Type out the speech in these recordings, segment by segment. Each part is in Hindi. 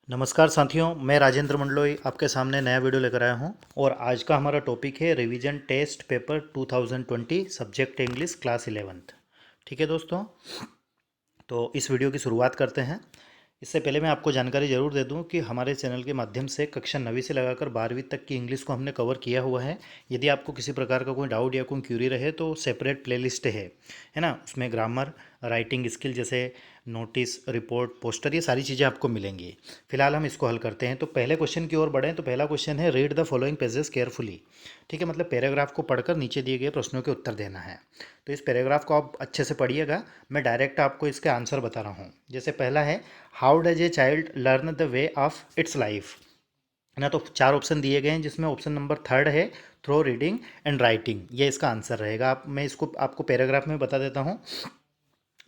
नमस्कार साथियों, मैं राजेंद्र मंडलोई आपके सामने नया वीडियो लेकर आया हूं और आज का हमारा टॉपिक है revision test paper 2020 subject English class 11th। ठीक है दोस्तों, तो इस वीडियो की शुरुआत करते हैं। इससे पहले मैं आपको जानकारी ज़रूर दे दूं कि हमारे चैनल के माध्यम से कक्षा 9वीं से लगाकर 12वीं तक की इंग्लिश को हमने कवर किया हुआ है। यदि आपको किसी प्रकार का कोई डाउट या कोई क्यूरी रहे तो सेपरेट प्लेलिस्ट है ना। उसमें ग्रामर, राइटिंग स्किल जैसे नोटिस, रिपोर्ट, पोस्टर, ये सारी चीज़ें आपको मिलेंगी। फिलहाल हम इसको हल करते हैं। तो पहले क्वेश्चन की ओर बढ़ें तो पहला क्वेश्चन है read the following pages carefully. ठीक है, मतलब पैराग्राफ को पढ़कर नीचे दिए गए प्रश्नों के उत्तर देना है। तो इस पैराग्राफ को आप अच्छे से पढ़िएगा, मैं डायरेक्ट आपको इसके आंसर बता रहा हूँ। जैसे पहला है, how does a child learn the way of its life, है ना। तो चार ऑप्शन दिए गए हैं जिसमें ऑप्शन नंबर थर्ड है थ्रो रीडिंग एंड राइटिंग, ये इसका आंसर रहेगा। मैं इसको आपको पैराग्राफ में बता देता हूँ।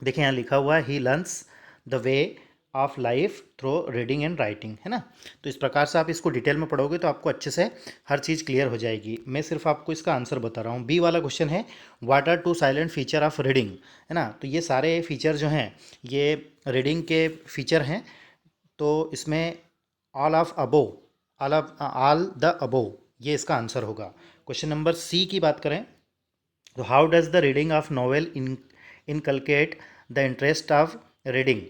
देखिए यहाँ लिखा हुआ है he learns the way of life through reading and writing, है ना। तो इस प्रकार से आप इसको डिटेल में पढ़ोगे तो आपको अच्छे से हर चीज़ क्लियर हो जाएगी। मैं सिर्फ आपको इसका आंसर बता रहा हूँ। बी वाला क्वेश्चन है what are two silent feature of reading, है ना। तो ये सारे फीचर जो हैं ये रीडिंग के फीचर हैं। तो इसमें all of above, all the above, ये इसका आंसर होगा। क्वेश्चन नंबर सी की बात करें तो how does the reading of novel inculcate the interest of reading.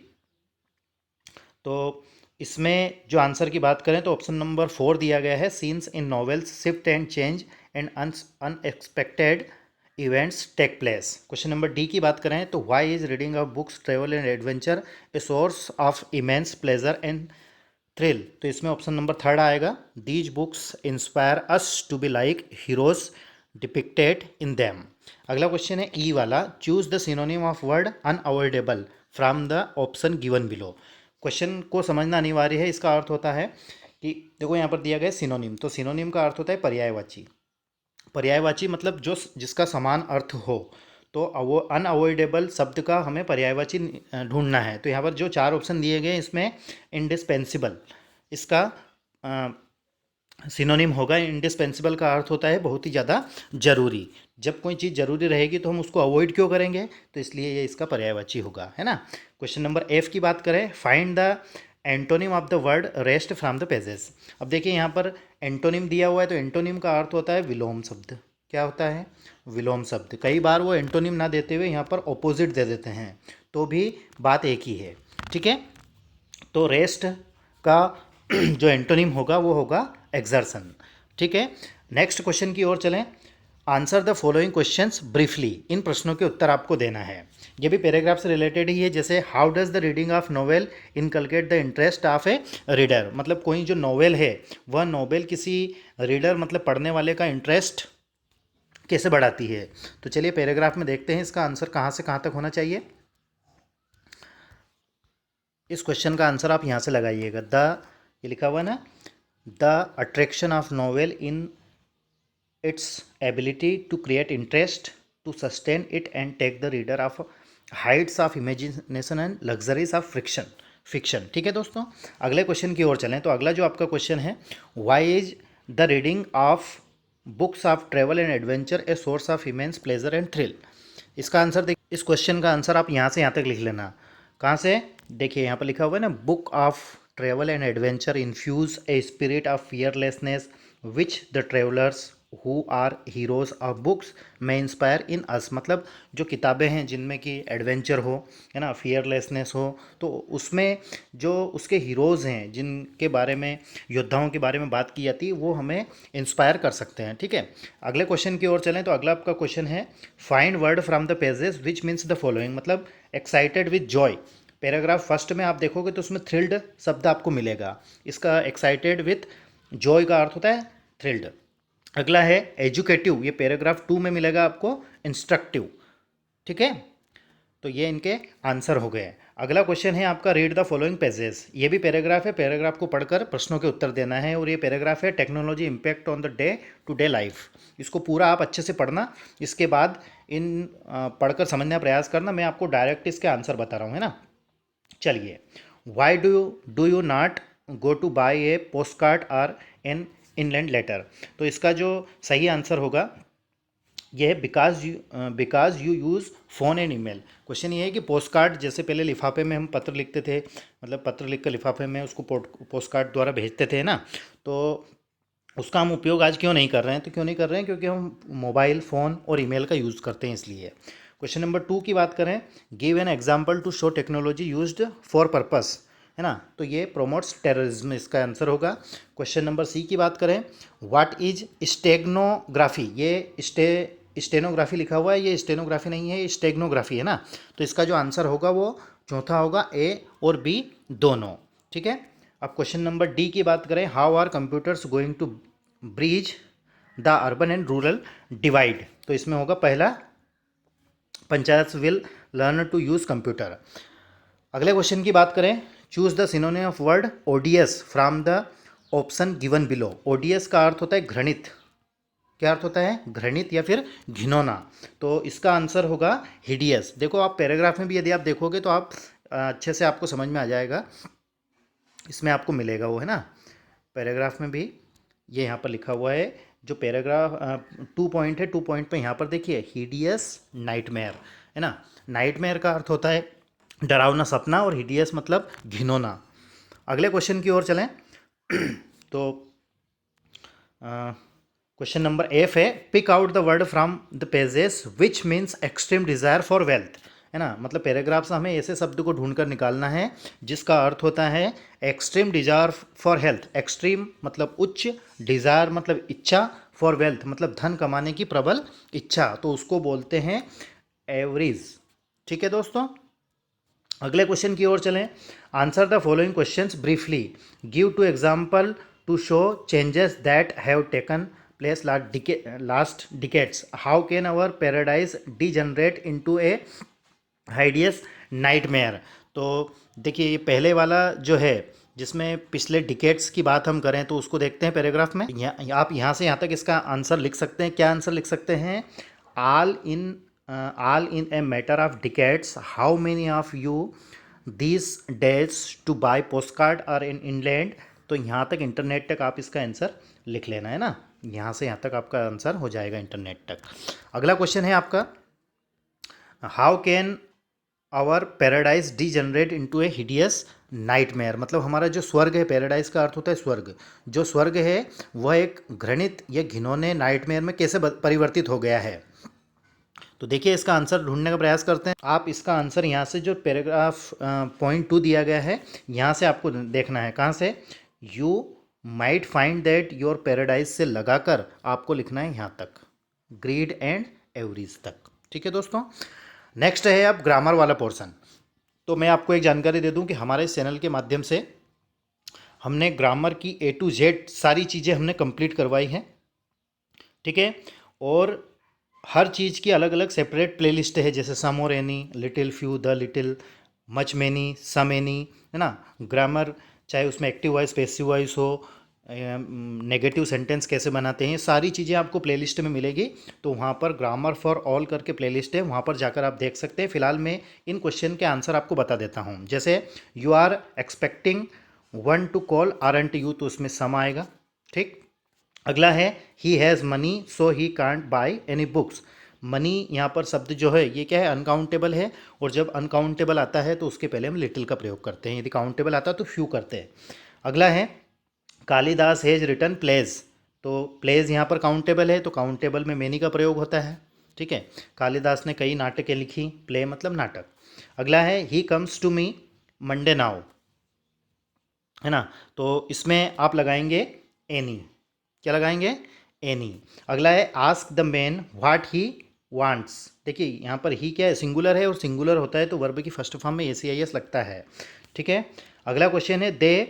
तो इसमें जो आंसर की बात करें तो ऑप्शन नंबर 4 दिया गया है, scenes in novels shift and change and unexpected events take place. Question number D की बात करें तो why is reading of books travel and adventure a source of immense pleasure and thrill. तो इसमें ऑप्शन नंबर थर्ड आएगा, these books inspire us to be like heroes depicted in them. अगला क्वेश्चन है ई वाला, choose the synonym of word unavoidable from the option given below. Question को समझना अनिवार्य है। इसका अर्थ होता है कि देखो यहाँ पर दिया गया सिनोनिम, तो सिनोनिम का अर्थ होता है पर्यायवाची। पर्यायवाची मतलब जो जिसका समान अर्थ हो। तो वो अनअवॉइडेबल शब्द का हमें पर्यायवाची ढूंढना है। तो यहाँ पर जो चार ऑप्शन दिए गए इसमें इंडिस्पेंसिबल इसका सिनोनिम होगा। इंडिस्पेंसिबल का अर्थ होता है बहुत ही ज़्यादा ज़रूरी। जब कोई चीज़ ज़रूरी रहेगी तो हम उसको अवॉइड क्यों करेंगे, तो इसलिए ये इसका पर्यायवाची होगा, है ना। क्वेश्चन नंबर एफ की बात करें, find the antonym of the word rest from the pages. अब देखिए यहाँ पर एंटोनिम दिया हुआ है, तो एंटोनिम का अर्थ होता है विलोम शब्द। क्या होता है? विलोम शब्द। कई बार वो एंटोनिम ना देते हुए यहाँ पर ऑपोजिट दे देते हैं, तो भी बात एक ही है। ठीक है, तो रेस्ट का जो एंटोनिम होगा वो होगा एक्सर्शन। ठीक है, नेक्स्ट क्वेश्चन की ओर चलें। Answer the following questions briefly, इन प्रश्नों के उत्तर आपको देना है। ये भी पैराग्राफ से रिलेटेड ही है। जैसे how does the reading of novel inculcate the interest of A reader, मतलब कोई जो नोवेल है वह नोवेल किसी रीडर मतलब पढ़ने वाले का इंटरेस्ट कैसे बढ़ाती है। तो चलिए पैराग्राफ में देखते हैं इसका आंसर कहाँ से कहाँ तक होना चाहिए। इस क्वेश्चन का आंसर आप यहाँ से लगाइएगा। ये लिखा हुआ है ना, the attraction of novel in its ability to create interest to sustain it and take the reader of heights of imagination and luxuries of fiction. ठीक है दोस्तों, अगले क्वेश्चन की ओर चलें। तो अगला जो आपका क्वेश्चन है, why is the reading of books of travel and adventure a source of immense pleasure and thrill. इसका आंसर देखिए, इस क्वेश्चन का आंसर आप यहाँ से यहाँ तक लिख लेना। कहाँ से? देखिए यहाँ पर लिखा हुआ है ना, book of travel and adventure infuse a spirit of fearlessness which the travellers who are heroes of books में इंस्पायर इन अस। मतलब जो किताबें हैं जिनमें कि एडवेंचर हो, है ना, फियरलेसनेस हो, तो उसमें जो उसके हीरोज़ हैं जिनके बारे में, योद्धाओं के बारे में बात की जाती है, वो हमें इंस्पायर कर सकते हैं। ठीक है, अगले क्वेश्चन की ओर चलें। तो अगला आपका क्वेश्चन है, find word from the pages which means the following, मतलब excited with joy. Paragraph first में आप देखोगे तो उसमें थ्रिल्ड शब्द आपको मिलेगा। इसका एक्साइटेड विथ जॉय का अर्थ होता है थ्रिल्ड। अगला है एजुकेटिव, ये पैराग्राफ 2 में मिलेगा आपको इंस्ट्रक्टिव। ठीक है, तो ये इनके आंसर हो गए। अगला क्वेश्चन है आपका रीड द फॉलोइंग पेजेस। ये भी पैराग्राफ है, पैराग्राफ को पढ़कर प्रश्नों के उत्तर देना है। और ये पैराग्राफ है technology impact on the day to day life. इसको पूरा आप अच्छे से पढ़ना, इसके बाद इन पढ़कर समझने का प्रयास करना। मैं आपको डायरेक्ट इसके आंसर बता रहा हूँ, है ना। चलिए, why do you not go two by A post card और एन इनलैंड लेटर। तो इसका जो सही आंसर होगा ये है because you use phone and email. Question ये है कि पोस्ट कार्ड, जैसे पहले लिफाफे में हम पत्र लिखते थे, मतलब पत्र लिख कर लिफाफे में उसको पोस्ट कार्ड द्वारा भेजते थे ना, तो उसका हम उपयोग आज क्यों नहीं कर रहे हैं? तो क्यों नहीं कर रहे हैं? क्योंकि हम मोबाइल फ़ोन और ईमेल का यूज़ करते हैं, इसलिए। क्वेश्चन नंबर 2 की बात करें, give an example to show technology used for purpose, है ना, तो ये प्रोमोट्स टेररिज्म, इसका आंसर होगा। क्वेश्चन नंबर सी की बात करें, व्हाट इज स्टेगनोग्राफी, ये स्टेनोग्राफी लिखा हुआ है, ये स्टेनोग्राफी नहीं है, ये स्टेगनोग्राफी है ना, तो इसका जो आंसर होगा वो चौथा होगा, ए और बी दोनों। ठीक है। अब क्वेश्चन नंबर डी की बात करें, how are computers going to bridge the urban and rural divide, तो इसमें होगा पहला, panchayat will learn to use computer. अगले क्वेश्चन की बात करें, choose the synonym of word odious from the option given below. Odious का अर्थ होता है घृणित, क्या अर्थ होता है? घृणित या फिर घिनौना, तो इसका आंसर होगा हिडियस। देखो आप पैराग्राफ में भी यदि आप देखोगे तो आप अच्छे से आपको समझ में आ जाएगा, इसमें आपको मिलेगा वो, है ना, पैराग्राफ में भी ये यहाँ पर लिखा हुआ है। जो पैराग्राफ 2 पॉइंट है, 2 पॉइंट पे यहाँ पर देखिए, हिडियस नाइटमेयर, है ना, नाइटमेयर का अर्थ होता है डरावना सपना, और हिडियस मतलब घिनौना। अगले क्वेश्चन की ओर चलें तो क्वेश्चन नंबर एफ है, pick out the word from the pages which means extreme desire for wealth, है ना, मतलब पैराग्राफ्स हमें ऐसे शब्द को ढूंढकर निकालना है जिसका अर्थ होता है extreme desire for health, extreme मतलब उच्च, डिज़ायर मतलब इच्छा, फॉर वेल्थ मतलब धन कमाने की प्रबल इच्छा, तो उसको बोलते हैं एवरेज। ठीक है दोस्तों। अगले क्वेश्चन की ओर चलें, answer the following questions briefly, give two example to show changes that have taken place last decades, how can our paradise degenerate into a hideous nightmare. तो देखिए ये पहले वाला जो है, जिसमें पिछले डिकेट्स की बात हम करें, तो उसको देखते हैं पैराग्राफ में। आप यहाँ से यहाँ तक इसका आंसर लिख सकते हैं। क्या आंसर लिख सकते हैं? All in a matter of decades, how many of you this days to buy post card are in England. तो यहाँ तक इंटरनेट तक आप इसका आंसर लिख लेना, है ना, यहाँ से यहाँ तक आपका आंसर हो जाएगा इंटरनेट तक। अगला क्वेश्चन है आपका, how can our paradise degenerate into a hideous nightmare, मतलब हमारा जो स्वर्ग है, पैराडाइज का अर्थ होता है स्वर्ग, जो स्वर्ग है वह एक घृणित या घिनौने नाइटमेयर में कैसे परिवर्तित हो गया है। तो देखिए इसका आंसर ढूंढने का प्रयास करते हैं। आप इसका आंसर यहाँ से जो पैराग्राफ पॉइंट 2 दिया गया है, यहाँ से आपको देखना है। कहाँ से? You might find that your paradise से लगाकर आपको लिखना है यहाँ तक, ग्रीड एंड एवरेज तक। ठीक है दोस्तों। नेक्स्ट है अब ग्रामर वाला पोर्शन। तो मैं आपको एक जानकारी दे दूं कि हमारे इस चैनल के माध्यम से हमने ग्रामर की A to Z सारी चीज़ें हमने कंप्लीट करवाई हैं। ठीक है। और हर चीज़ की अलग अलग सेपरेट प्लेलिस्ट है, जैसे सम और any, little, few, the little, much many, some any, है ना, ग्रामर चाहे उसमें एक्टिव वॉइस पैसिव वॉइस हो, नेगेटिव सेंटेंस कैसे बनाते हैं, सारी चीज़ें आपको प्लेलिस्ट में मिलेगी। तो वहाँ पर ग्रामर फॉर ऑल करके प्लेलिस्ट है, वहाँ पर जाकर आप देख सकते हैं। फिलहाल मैं इन क्वेश्चन के आंसर आपको बता देता हूँ। जैसे you are expecting one to call aren't you, तो उसमें सम आएगा। ठीक। अगला है he has money so he can't buy any books. Money यहाँ पर शब्द जो है ये क्या है? अनकाउंटेबल है, और जब अनकाउंटेबल आता है तो उसके पहले हम लिटिल का प्रयोग करते हैं, यदि काउंटेबल आता है तो फ्यू करते हैं। अगला है कालिदास हैज़ रिटन प्लेज, तो प्लेज यहाँ पर काउंटेबल है, तो काउंटेबल में मेनी का प्रयोग होता है। ठीक है। कालिदास ने कई नाटकें लिखी, प्ले मतलब नाटक। अगला है he comes to me Monday now, है ना, तो इसमें आप लगाएंगे एनी। क्या लगाएंगे? एनी। अगला है ask the man what he wants. देखिए यहाँ पर ही क्या है? सिंगुलर है, और सिंगुलर होता है तो वर्ब की फर्स्ट फॉर्म में एसीआईएस लगता है। ठीक है। अगला क्वेश्चन है they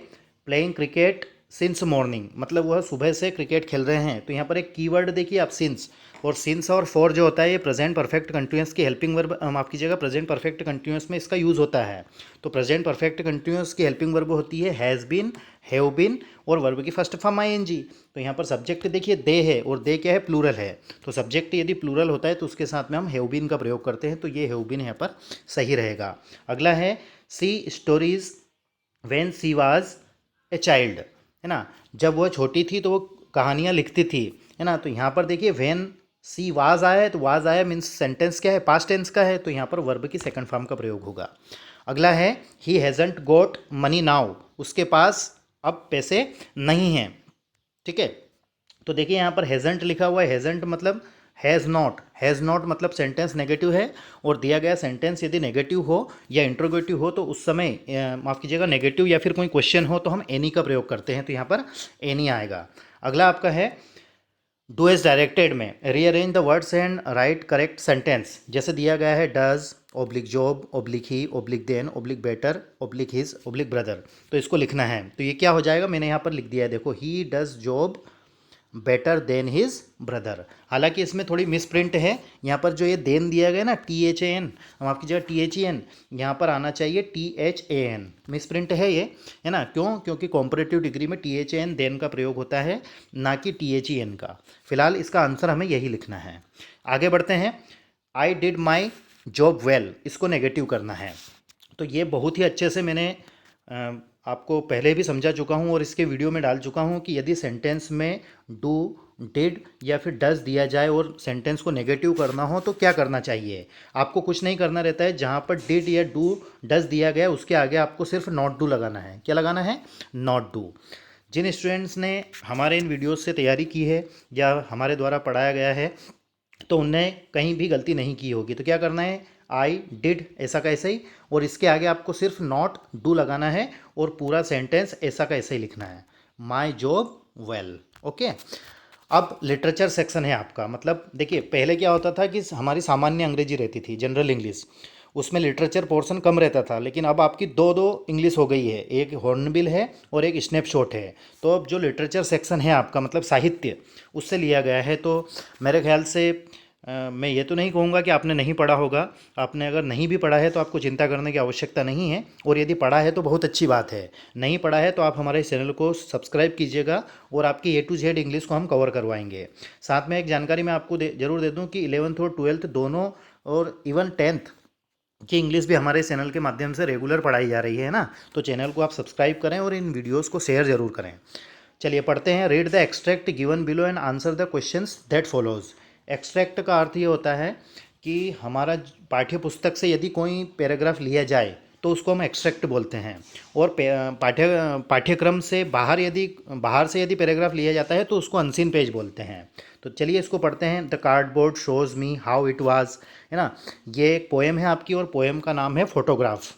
playing cricket since morning, मतलब वह सुबह से क्रिकेट खेल रहे हैं। तो यहाँ पर एक कीवर्ड देखिए आप, सिंस, और सिंस और फॉर जो होता है ये प्रेजेंट परफेक्ट कंटिन्यूअस की हेल्पिंग वर्ब, माफ कीजिएगा, प्रेजेंट परफेक्ट कंटिन्यूअस में इसका यूज़ होता है। तो प्रेजेंट परफेक्ट कंटिन्यूअस की हेल्पिंग वर्ब होती है हैज़ बीन, हैव बीन, और वर्ब की फर्स्ट फॉर्म आईएनजी। तो यहाँ पर सब्जेक्ट देखिए दे है, और दे क्या है? प्लूरल है। तो सब्जेक्ट यदि प्लूरल होता है तो उसके साथ में हम हैव बीन का प्रयोग करते हैं, तो ये हैव बीन यहाँ पर सही रहेगा। अगला है she stories when she was a child, है ना, जब वह छोटी थी तो वो कहानियाँ लिखती थी, है ना। तो यहाँ पर देखिए व्हेन सी वाज आया है तो वाज आया मीन्स सेंटेंस क्या है, पास्ट टेंस का है, तो यहाँ पर वर्ब की सेकंड फॉर्म का प्रयोग होगा। अगला है ही हैज़ंट गोट मनी नाउ, उसके पास अब पैसे नहीं हैं। ठीक है, तो देखिए यहाँ पर हैज़ंट लिखा हुआ है, हैज़ंट मतलब हैज़ नॉट मतलब सेंटेंस नेगेटिव है, और दिया गया सेंटेंस यदि नेगेटिव हो या इंट्रोगेटिव हो तो उस समय माफ़ कीजिएगा नेगेटिव या फिर कोई क्वेश्चन हो तो हम एनी का प्रयोग करते हैं, तो यहाँ पर एनी आएगा। अगला आपका है डू एज डायरेक्टेड में rearrange the words and write correct sentence, जैसे दिया गया है does oblique job oblique he oblique than oblique better oblique his oblique brother, तो इसको लिखना है। तो ये क्या हो जाएगा, मैंने यहाँ पर लिख दिया है, देखो he does job better than his brother. हालांकि इसमें थोड़ी मिस प्रिंट है, यहाँ पर जो ये देन दिया गया ना THAN, हम आपकी जगह THEN, यहाँ पर आना चाहिए THAN, मिस प्रिंट है ये, है ना। क्यों, क्योंकि कॉम्परेटिव डिग्री में THAN देन का प्रयोग होता है, ना कि THEN का। फिलहाल इसका आंसर हमें यही लिखना है। आगे बढ़ते हैं, I did my job well, इसको नेगेटिव करना है। तो ये बहुत ही अच्छे से मैंने आपको पहले भी समझा चुका हूँ और इसके वीडियो में डाल चुका हूँ कि यदि सेंटेंस में डू डिड या फिर डज दिया जाए और सेंटेंस को नेगेटिव करना हो तो क्या करना चाहिए। आपको कुछ नहीं करना रहता है, जहाँ पर डिड या डू डज दिया गया उसके आगे आपको सिर्फ नॉट डू लगाना है। क्या लगाना है, नॉट डू। जिन स्टूडेंट्स ने हमारे इन वीडियोज़ से तैयारी की है या हमारे द्वारा पढ़ाया गया है तो उनने कहीं भी गलती नहीं की होगी, तो क्या करना है, आई डिड ऐसा का ऐसा ही, और इसके आगे आपको सिर्फ नॉट डू लगाना है और पूरा सेंटेंस ऐसा का ऐसा ही लिखना है, माई जॉब वेल। ओके, अब लिटरेचर सेक्शन है आपका। मतलब देखिए पहले क्या होता था कि हमारी सामान्य अंग्रेजी रहती थी, जनरल इंग्लिश, उसमें लिटरेचर पोर्शन कम रहता था, लेकिन अब आपकी दो दो इंग्लिश हो गई है, एक हॉर्नबिल है और एक स्नैपशॉट है। तो अब जो लिटरेचर सेक्शन है आपका मतलब साहित्य, उससे लिया गया है। तो मेरे ख्याल से मैं ये तो नहीं कहूँगा कि आपने नहीं पढ़ा होगा। आपने अगर नहीं भी पढ़ा है तो आपको चिंता करने की आवश्यकता नहीं है, और यदि पढ़ा है तो बहुत अच्छी बात है। नहीं पढ़ा है तो आप हमारे चैनल को सब्सक्राइब कीजिएगा और आपकी A to Z इंग्लिश को हम कवर करवाएंगे। साथ में एक जानकारी मैं आपको ज़रूर दे दूँ कि 11th और 12th दोनों और इवन 10th कि इंग्लिश भी हमारे चैनल के माध्यम से रेगुलर पढ़ाई जा रही है ना। तो चैनल को आप सब्सक्राइब करें और इन वीडियोस को शेयर ज़रूर करें। चलिए पढ़ते हैं, read the extract given below and answer the questions that follows. Extract का अर्थ ये होता है कि हमारा पाठ्य पुस्तक से यदि कोई पैराग्राफ लिया जाए तो उसको हम एक्सट्रैक्ट बोलते हैं, और पाठ्यक्रम से बाहर से यदि पैराग्राफ लिया जाता है तो उसको अनसीन पेज बोलते हैं। तो चलिए इसको पढ़ते हैं। The cardboard shows me how it was, है ना। ये एक पोएम है आपकी और पोएम का नाम है फोटोग्राफ।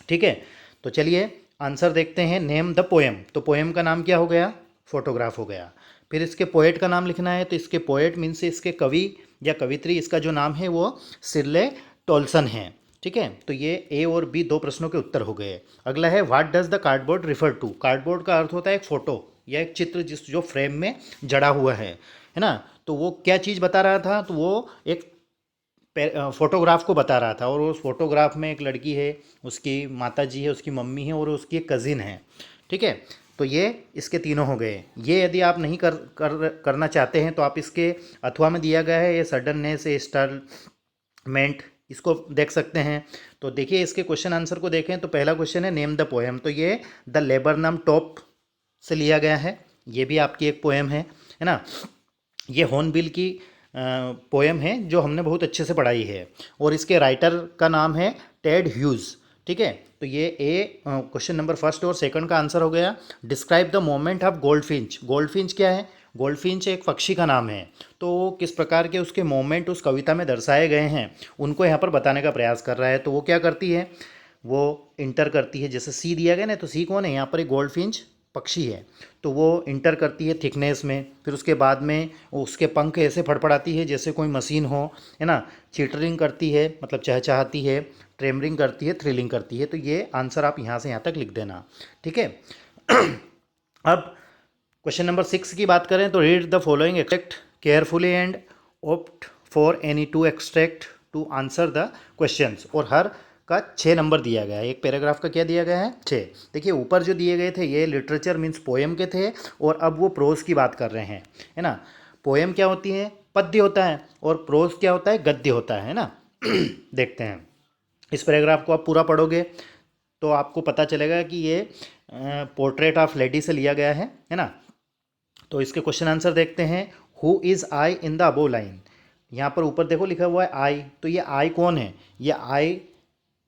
ठीक है, तो चलिए आंसर देखते हैं। नेम द पोएम, तो पोएम का नाम क्या हो गया, फोटोग्राफ हो गया। फिर इसके पोएट का नाम लिखना है, तो इसके पोएट मीन्स इसके कवि या कवित्री, इसका जो नाम है वो सिरले टोल्सन है। ठीक है, तो ये ए और बी दो प्रश्नों के उत्तर हो गए। अगला है what does the cardboard refer to. Cardboard का अर्थ होता है एक फोटो या एक चित्र जो फ्रेम में जड़ा हुआ है ना। तो वो क्या चीज़ बता रहा था, तो वो एक फोटोग्राफ को बता रहा था, और उस फोटोग्राफ में एक लड़की है, उसकी माता जी है, उसकी मम्मी है और उसकी एक कज़िन है। ठीक है, तो ये इसके तीनों हो गए। ये यदि आप नहीं करना चाहते हैं तो आप इसके अथवा में दिया गया है ये सडननेस ए स्टारमेंट, इसको देख सकते हैं। तो देखिए इसके क्वेश्चन आंसर को देखें तो पहला क्वेश्चन है नेम द पोएम, तो ये द लेबरनम टॉप से लिया गया है, ये भी आपकी एक पोएम है ना। ये हॉर्नबिल की पोएम है जो हमने बहुत अच्छे से पढ़ाई है, और इसके राइटर का नाम है टेड ह्यूज। ठीक है, तो ये ए क्वेश्चन नंबर फर्स्ट और सेकंड का आंसर हो गया। Describe the moment of goldfinch. Goldfinch क्या है, गोल्डफिंच एक पक्षी का नाम है, तो किस प्रकार के उसके मोमेंट उस कविता में दर्शाए गए हैं उनको यहाँ पर बताने का प्रयास कर रहा है। तो वो क्या करती है, वो इंटर करती है, जैसे सी दिया गया ना, तो सी कौन है यहाँ पर, एक गोल्डफिंच पक्षी है, तो वो इंटर करती है थिकनेस में। फिर उसके बाद में उसके पंख ऐसे फड़फड़ाती है जैसे कोई मशीन हो, है ना। चीटरिंग करती है मतलब चहचहाती है, ट्रेमरिंग करती है, थ्रिलिंग करती है। तो ये आंसर आप यहाँ से यहाँ तक लिख देना। ठीक है, अब क्वेश्चन नंबर 6 की बात करें तो read the following extract carefully and opt for any two extract to answer the questions, और हर का 6 नंबर दिया गया है। एक पैराग्राफ का क्या दिया गया है, 6। देखिए ऊपर जो दिए गए थे ये लिटरेचर मीन्स पोएम के थे, और अब वो प्रोज की बात कर रहे हैं, है ना। पोएम क्या होती है, पद्य होता है, और प्रोज क्या होता है, गद्य होता है ना। देखते हैं, इस पैराग्राफ को आप पूरा पढ़ोगे तो आपको पता चलेगा कि ये पोर्ट्रेट ऑफ लेडी से लिया गया है ना। तो इसके क्वेश्चन आंसर देखते हैं। Who is I in the above line. यहाँ पर ऊपर देखो लिखा हुआ है आई, तो ये आई कौन है? ये आई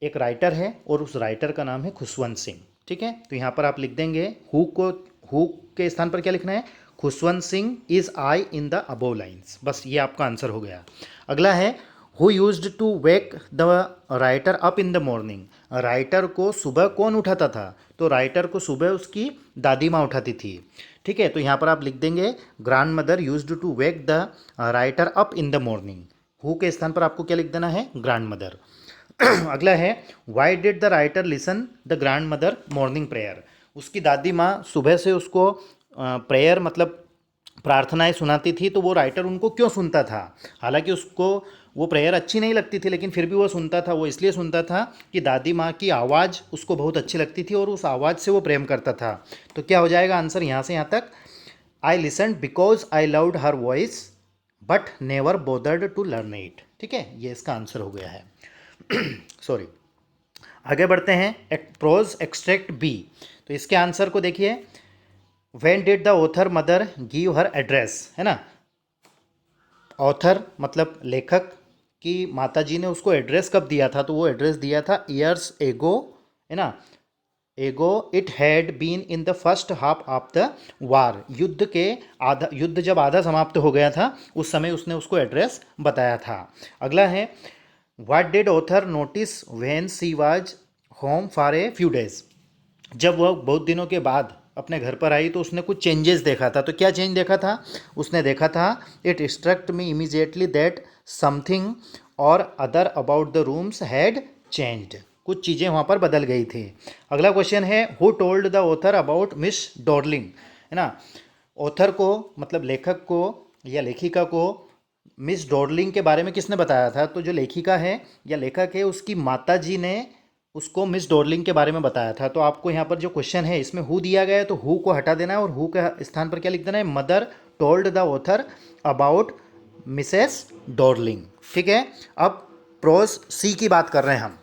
एक राइटर है और उस राइटर का नाम है खुशवंत सिंह। ठीक है, तो यहाँ पर आप लिख देंगे हु को, हु के स्थान पर क्या लिखना है? Khushwant Singh is I in the above lines. बस ये आपका आंसर हो गया। अगला है who used to wake the writer up in the morning. Writer को सुबह कौन उठाता था? तो राइटर को सुबह उसकी दादी माँ उठाती थी। ठीक है, तो यहाँ पर आप लिख देंगे grandmother used to wake the writer up in the morning. Who के स्थान पर आपको क्या लिख देना है? Grandmother. अगला है why did the writer listen the grandmother morning prayer. उसकी दादी माँ सुबह से उसको प्रेयर मतलब प्रार्थनाएं सुनाती थी, तो वो राइटर उनको क्यों सुनता था? हालांकि उसको वो प्रेयर अच्छी नहीं लगती थी, लेकिन फिर भी वो सुनता था। वो इसलिए सुनता था कि दादी माँ की आवाज़ उसको बहुत अच्छी लगती थी और उस आवाज़ से वो प्रेम करता था। तो क्या हो जाएगा आंसर यहाँ से यहाँ तक? I listen because I loved her voice but never bothered to learn it. ठीक है, ये इसका आंसर हो गया है। सॉरी, आगे बढ़ते हैं। Prose extract B. तो इसके आंसर को देखिए, when did the author mother give her address, है ना। ऑथर मतलब लेखक की माताजी ने उसको एड्रेस कब दिया था? तो वो एड्रेस दिया था ईयर्स एगो, है ना। Ago it had been in the first half of the war. युद्ध जब आधा समाप्त हो गया था उस समय उसने उसको एड्रेस बताया था। अगला है what did author notice when she was home for a few days. जब वह बहुत दिनों के बाद अपने घर पर आई तो उसने कुछ चेंजेस देखा था। तो क्या चेंज देखा था? उसने देखा था it struck me immediately that something or other about the rooms had changed. कुछ चीज़ें वहाँ पर बदल गई थी। अगला क्वेश्चन है who told the author about miss Darling, है ना। ऑथर को मतलब लेखक को या लेखिका को मिस डॉर्लिंग के बारे में किसने बताया था? तो जो लेखिका है या लेखक है उसकी माताजी ने उसको मिस डॉर्लिंग के बारे में बताया था। तो आपको यहाँ पर जो क्वेश्चन है इसमें हु दिया गया है, तो हु को हटा देना है और हु के स्थान पर क्या लिख देना है? Mother told the author about Mrs Darling. ठीक है, अब प्रोज सी की बात कर रहे हैं हम।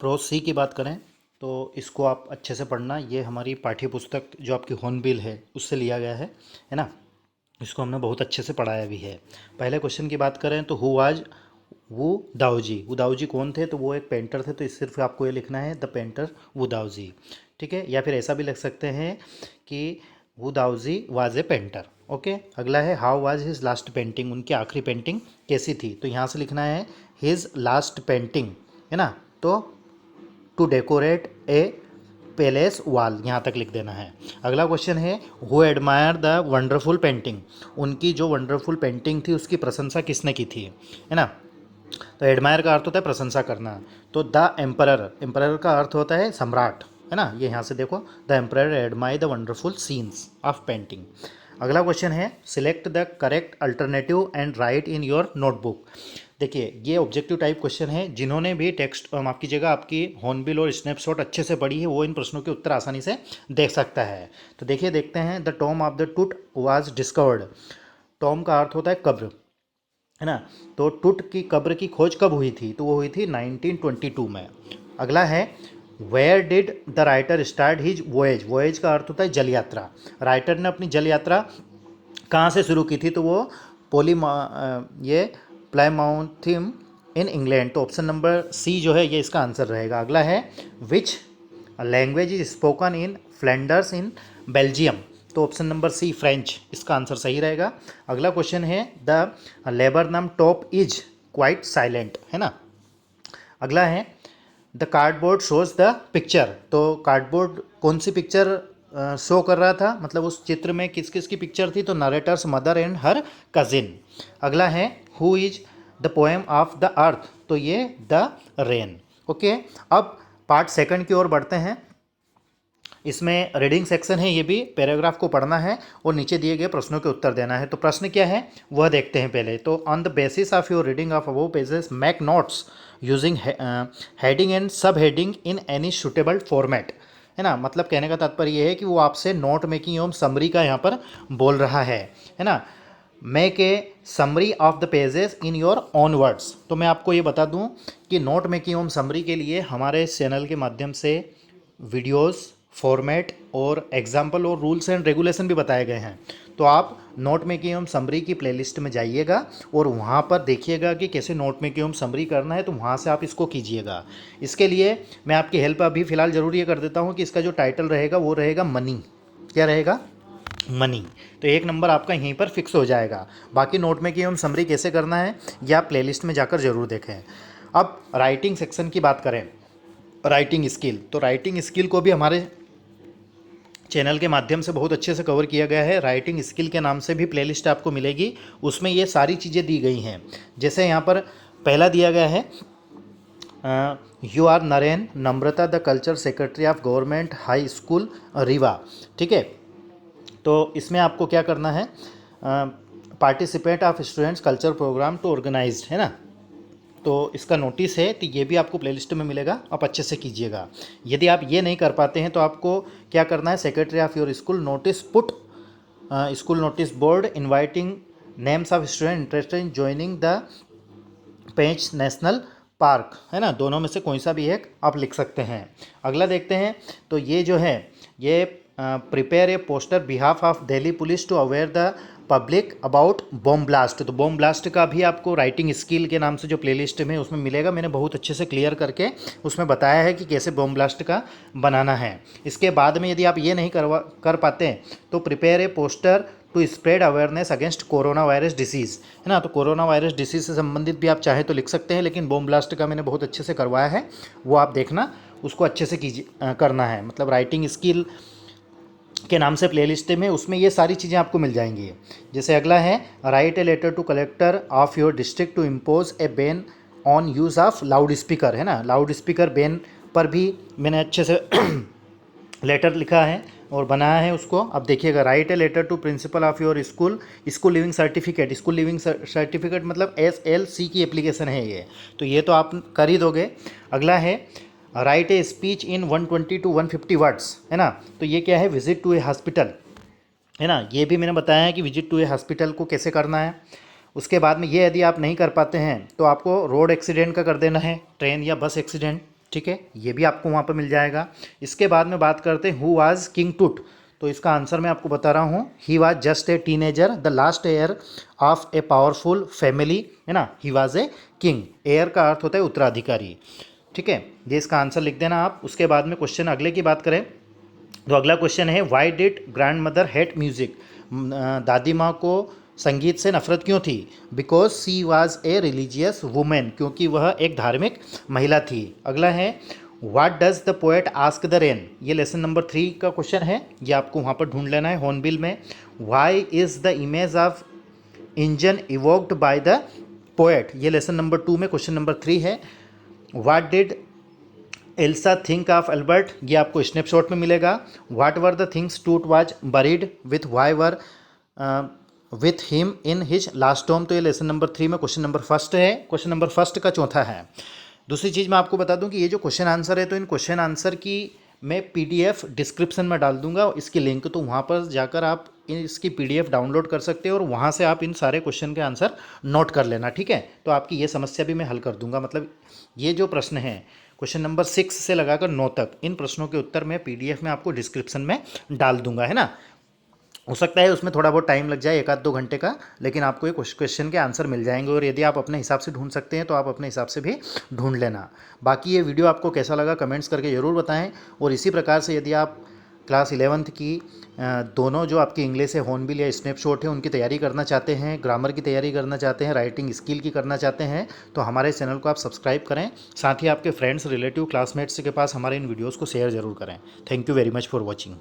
प्रोज सी की बात करें तो इसको आप अच्छे से पढ़ना। ये हमारी पाठ्य पुस्तक जो आपकी हॉर्नबिल है उससे लिया गया है ना। इसको हमने बहुत अच्छे से पढ़ाया भी है। पहले क्वेश्चन की बात करें तो हु वाज वू दाऊजी। वू दाऊजी कौन थे? तो वो एक पेंटर थे। तो इस सिर्फ आपको ये लिखना है द पेंटर वू दाऊजी। ठीक है, या फिर ऐसा भी लिख सकते हैं कि Wu Daozi was a painter. Okay, अगला है how was his last painting. उनकी आखिरी पेंटिंग कैसी थी? तो यहाँ से लिखना है हिज लास्ट पेंटिंग, है ना। तो to decorate a palace wall, यहाँ तक लिख देना है। अगला क्वेश्चन है who admire the wonderful painting. उनकी जो वंडरफुल पेंटिंग थी उसकी प्रशंसा किसने की थी, है ना। तो एडमायर का अर्थ होता है प्रशंसा करना। तो द एम्परर, एम्परर का अर्थ होता है सम्राट, है ना। ये यहाँ से देखो the emperor admire the wonderful scenes of painting. अगला क्वेश्चन है select the correct alternative and right in your notebook. देखिए ये ऑब्जेक्टिव टाइप क्वेश्चन है। जिन्होंने भी टेक्स्ट माफ कीजिएगा आपकी हॉर्नबिल और स्नैपशॉट अच्छे से पढ़ी है वो इन प्रश्नों के उत्तर आसानी से देख सकता है। तो देखिए देखते हैं द टॉम ऑफ द टूट वाज डिस्कवर्ड। टॉम का अर्थ होता है कब्र, है ना। तो टूट की कब्र की खोज कब हुई थी? तो वो हुई थी 1922 में। अगला है where did the writer start his voyage. Voyage का अर्थ होता है जल यात्रा। राइटर ने अपनी जल यात्रा कहाँ से शुरू की थी? तो वो ये प्लायमाउथिम इन इंग्लैंड। तो ऑप्शन नंबर सी जो है ये इसका आंसर रहेगा। अगला है which language is spoken in Flanders in Belgium. तो ऑप्शन नंबर सी फ्रेंच इसका आंसर सही रहेगा। अगला क्वेश्चन है द लेबर नाम टॉप इज क्वाइट साइलेंट, है ना। अगला है the cardboard shows the picture. तो कार्डबोर्ड कौन सी पिक्चर शो कर रहा था? मतलब उस चित्र में किस किस की पिक्चर थी? तो narrator's mother and her cousin. अगला है who is the poem of the earth. तो ये द रेन। ओके, अब पार्ट सेकंड की ओर बढ़ते हैं। इसमें रीडिंग सेक्शन है, ये भी पैराग्राफ को पढ़ना है और नीचे दिए गए प्रश्नों के उत्तर देना है। तो प्रश्न क्या है वह देखते हैं पहले। तो on the basis of your reading of above pages make notes using heading and subheading in any suitable format, है ना। मतलब कहने का तात्पर्य यह है कि वो आपसे नोट मेकिंग एवं समरी का यहाँ पर बोल रहा है ना। Make a summary of the pages in your own words. तो मैं आपको ये बता दूं कि नोट मेकिंग एवं समरी के लिए हमारे चैनल के माध्यम से वीडियोस, फॉर्मेट और एग्जाम्पल और रूल्स एंड रेगुलेशन भी बताए गए हैं। तो आप नोट मेकिंग एवं समरी की प्लेलिस्ट में जाइएगा और वहाँ पर देखिएगा कि कैसे नोट मेकिंग एवं समरी करना है, तो वहाँ से आप इसको कीजिएगा। इसके लिए मैं आपकी हेल्प अभी फ़िलहाल ज़रूर ये कर देता हूँ कि इसका जो टाइटल रहेगा वो रहेगा मनी। क्या रहेगा? मनी। तो 1 नंबर आपका यहीं पर फिक्स हो जाएगा। बाकी नोट मेकिंग एवं समरी कैसे करना है ये आप प्लेलिस्ट में जाकर ज़रूर देखें। अब राइटिंग सेक्शन की बात करें, राइटिंग स्किल, तो राइटिंग स्किल को भी हमारे चैनल के माध्यम से बहुत अच्छे से कवर किया गया है। राइटिंग स्किल के नाम से भी प्लेलिस्ट आपको मिलेगी, उसमें ये सारी चीज़ें दी गई हैं। जैसे यहाँ पर पहला दिया गया है you are Naren Namrata the culture secretary of government high school Rewa. ठीक है, तो इसमें आपको क्या करना है, participate of students culture programme to organised, है ना। तो इसका नोटिस है, तो ये भी आपको प्लेलिस्ट में मिलेगा, आप अच्छे से कीजिएगा। यदि आप ये नहीं कर पाते हैं तो आपको क्या करना है, secretary of your school notice put school notice board inviting names of student interested in joining the Pench national park, है ना। दोनों में से कोई सा भी एक आप लिख सकते हैं। अगला देखते हैं, तो ये जो है ये prepare a poster behalf of Delhi police to aware the public about bomb blast. तो बॉम्ब ब्लास्ट का भी आपको राइटिंग स्किल के नाम से जो प्लेलिस्ट में उसमें मिलेगा। मैंने बहुत अच्छे से क्लियर करके उसमें बताया है कि कैसे बॉम्ब ब्लास्ट का बनाना है। इसके बाद में यदि आप ये नहीं कर पाते हैं तो prepare a poster to spread awareness against coronavirus disease, है ना। तो कोरोना वायरस डिसीज़ से संबंधित भी आप चाहे तो लिख सकते हैं, लेकिन बॉम्ब ब्लास्ट का मैंने बहुत अच्छे से करवाया है, वो आप देखना, उसको अच्छे से कीजिए करना है। मतलब राइटिंग स्किल के नाम से प्लेलिस्ट में उसमें ये सारी चीज़ें आपको मिल जाएंगी। जैसे अगला है write a letter to collector of your district to impose a ban on use of loudspeaker, है ना। लाउड स्पीकर बैन पर भी मैंने अच्छे से लेटर लिखा है और बनाया है उसको। अब देखिएगा, write a letter to principal of your school school leaving certificate. School leaving certificate मतलब SLC की एप्लीकेशन है ये, तो ये तो आप कर ही दोगे। अगला है write a speech in 120 to 150 words, है ना। तो ये क्या है, विजिट टू ए हॉस्पिटल, है ना। ये भी मैंने बताया है कि विजिट टू ए हॉस्पिटल को कैसे करना है। उसके बाद में ये यदि आप नहीं कर पाते हैं तो आपको रोड एक्सीडेंट का कर देना है, ट्रेन या बस एक्सीडेंट, ठीक है, ये भी आपको वहाँ पर मिल जाएगा। इसके बाद में बात करते हैं हु वाज किंग टूट। तो इसका आंसर मैं आपको बता रहा हूँ, he was just a teenager the last air of a powerful family, है ना। He was a king, air का अर्थ होता है उत्तराधिकारी, ठीक है। ये इसका आंसर लिख देना आप। उसके बाद में क्वेश्चन अगले की बात करें तो अगला क्वेश्चन है why did grand mother hate music. दादी माँ को संगीत से नफरत क्यों थी? Because C was a religious women, क्योंकि वह एक धार्मिक महिला थी। अगला है what does the poet ask the rain. ये लेसन नंबर 3 का क्वेश्चन है, ये आपको वहाँ पर ढूंढ लेना है हॉर्नबिल में। Why is the image of engine evoked by the poet, ये लेसन नंबर 2 में क्वेश्चन नंबर 3 है। What did Elsa think of Albert, ये आपको स्नैपशॉट में मिलेगा। व्हाट वर द थिंग्स टूट was buried with why were with him in his last home. तो ये लेसन नंबर 3 में क्वेश्चन नंबर फर्स्ट है, क्वेश्चन नंबर फर्स्ट का चौथा है। दूसरी चीज़ मैं आपको बता दूं कि ये जो क्वेश्चन आंसर है, तो इन क्वेश्चन आंसर की मैं PDF डिस्क्रिप्शन में डाल दूंगा इसकी लिंक, तो वहाँ पर जाकर आप इसकी PDF डाउनलोड कर सकते हैं और वहाँ से आप इन सारे क्वेश्चन के आंसर नोट कर लेना, ठीक है। तो आपकी ये समस्या भी मैं हल कर दूंगा। मतलब ये जो प्रश्न है क्वेश्चन नंबर 6 से लगाकर 9 तक, इन प्रश्नों के उत्तर मैं PDF में आपको डिस्क्रिप्शन में डाल दूंगा, है ना। हो सकता है उसमें थोड़ा बहुत टाइम लग जाए, 1-2 घंटे का, लेकिन आपको ये क्वेश्चन के आंसर मिल जाएंगे। और यदि आप अपने हिसाब से ढूंढ सकते हैं तो आप अपने हिसाब से भी ढूंढ लेना। बाकी ये वीडियो आपको कैसा लगा कमेंट्स करके ज़रूर बताएं। और इसी प्रकार से यदि आप क्लास 11th की दोनों जो आपकी इंग्लिश है हॉर्नबिल या स्नैपशॉट है उनकी तैयारी करना चाहते हैं, ग्रामर की तैयारी करना चाहते हैं, राइटिंग स्किल की करना चाहते हैं, तो हमारे चैनल को आप सब्सक्राइब करें। साथ ही आपके फ्रेंड्स, रिलेटिव, क्लासमेट्स के पास हमारे इन वीडियोज़ को शेयर ज़रूर करें। Thank you very much for watching.